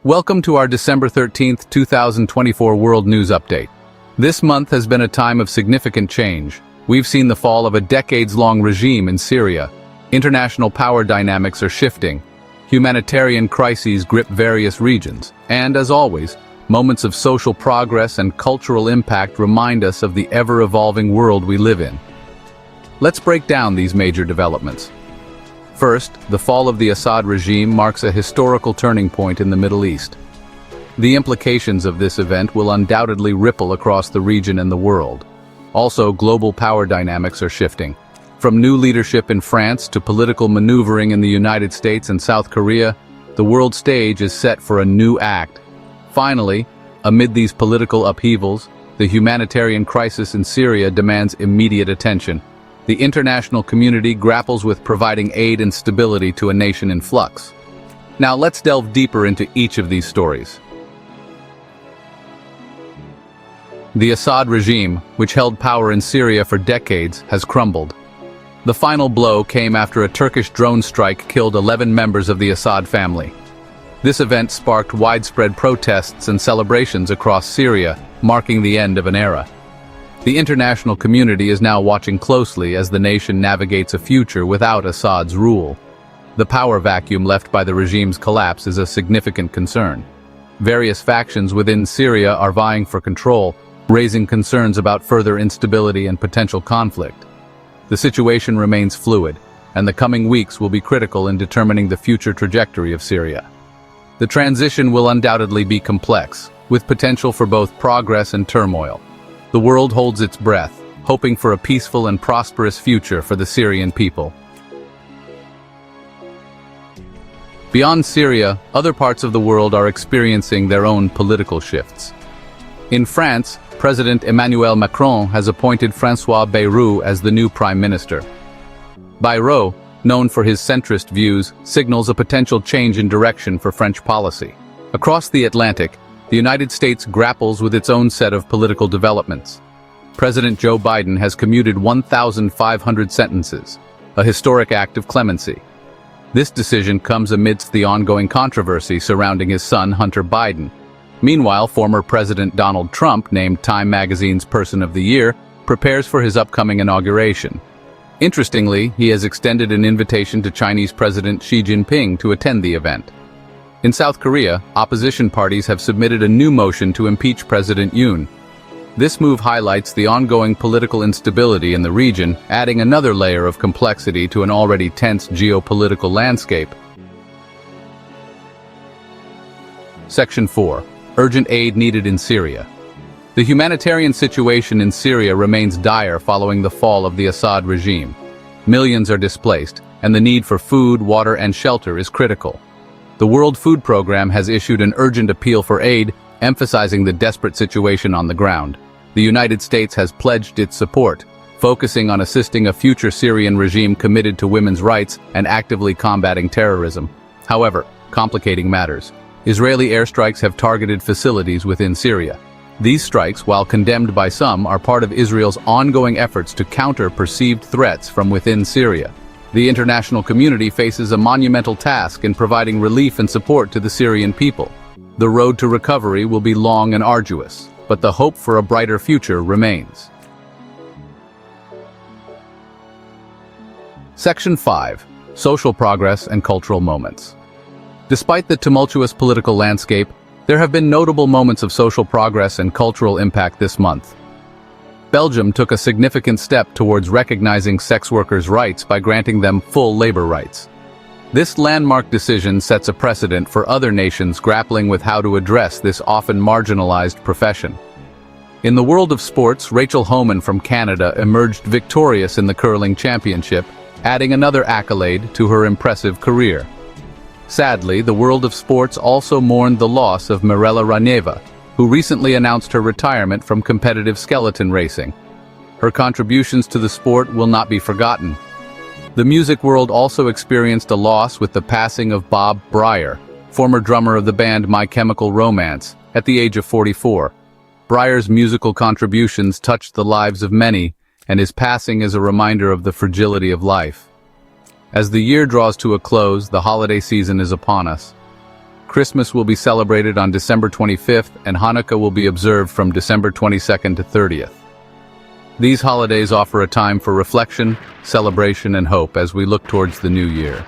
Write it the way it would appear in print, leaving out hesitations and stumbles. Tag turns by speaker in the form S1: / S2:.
S1: Welcome to our December 13th, 2024 World News Update. This month has been a time of significant change. We've seen the fall of a decades-long regime in Syria. International power dynamics are shifting. Humanitarian crises grip various regions. And, as always, moments of social progress and cultural impact remind us of the ever-evolving world we live in. Let's break down these major developments. First, the fall of the Assad regime marks a historical turning point in the Middle East. The implications of this event will undoubtedly ripple across the region and the world. Also, global power dynamics are shifting. From new leadership in France to political maneuvering in the United States and South Korea, the world stage is set for a new act. Finally, amid these political upheavals, the humanitarian crisis in Syria demands immediate attention. The international community grapples with providing aid and stability to a nation in flux. Now let's delve deeper into each of these stories. The Assad regime, which held power in Syria for decades, has crumbled. The final blow came after a Turkish drone strike killed 11 members of the Assad family. This event sparked widespread protests and celebrations across Syria, marking the end of an era. The international community is now watching closely as the nation navigates a future without Assad's rule. The power vacuum left by the regime's collapse is a significant concern. Various factions within Syria are vying for control, raising concerns about further instability and potential conflict. The situation remains fluid, and the coming weeks will be critical in determining the future trajectory of Syria. The transition will undoubtedly be complex, with potential for both progress and turmoil. The world holds its breath, hoping for a peaceful and prosperous future for the Syrian people. Beyond Syria, other parts of the world are experiencing their own political shifts. In France, President Emmanuel Macron has appointed François Bayrou as the new prime minister. Bayrou, known for his centrist views, signals a potential change in direction for French policy. Across the Atlantic, the United States grapples with its own set of political developments. President Joe Biden has commuted 1,500 sentences, a historic act of clemency. This decision comes amidst the ongoing controversy surrounding his son Hunter Biden. Meanwhile, former President Donald Trump, named Time magazine's Person of the Year, prepares for his upcoming inauguration. Interestingly, he has extended an invitation to Chinese President Xi Jinping to attend the event. In South Korea, opposition parties have submitted a new motion to impeach President Yoon. This move highlights the ongoing political instability in the region, adding another layer of complexity to an already tense geopolitical landscape. Section 4. Urgent aid needed in Syria. The humanitarian situation in Syria remains dire following the fall of the Assad regime. Millions are displaced, and the need for food, water, and shelter is critical. The World Food Programme has issued an urgent appeal for aid, emphasizing the desperate situation on the ground. The United States has pledged its support, focusing on assisting a future Syrian regime committed to women's rights and actively combating terrorism. However, complicating matters. Israeli airstrikes have targeted facilities within Syria. These strikes, while condemned by some, are part of Israel's ongoing efforts to counter perceived threats from within Syria. The international community faces a monumental task in providing relief and support to the Syrian people. The road to recovery will be long and arduous, but the hope for a brighter future remains. Section 5. Social progress and cultural moments. Despite the tumultuous political landscape, there have been notable moments of social progress and cultural impact this month. Belgium took a significant step towards recognizing sex workers' rights by granting them full labor rights. This landmark decision sets a precedent for other nations grappling with how to address this often marginalized profession. In the world of sports, Rachel Homan from Canada emerged victorious in the curling championship, adding another accolade to her impressive career. Sadly, the world of sports also mourned the loss of Mirela Raneva, who recently announced her retirement from competitive skeleton racing. Her contributions to the sport will not be forgotten. The music world also experienced a loss with the passing of Bob Breyer, former drummer of the band My Chemical Romance, at the age of 44. Breyer's musical contributions touched the lives of many, and his passing is a reminder of the fragility of life. As the year draws to a close, the holiday season is upon us. Christmas will be celebrated on December 25th and Hanukkah will be observed from December 22nd to 30th. These holidays offer a time for reflection, celebration, and hope as we look towards the new year.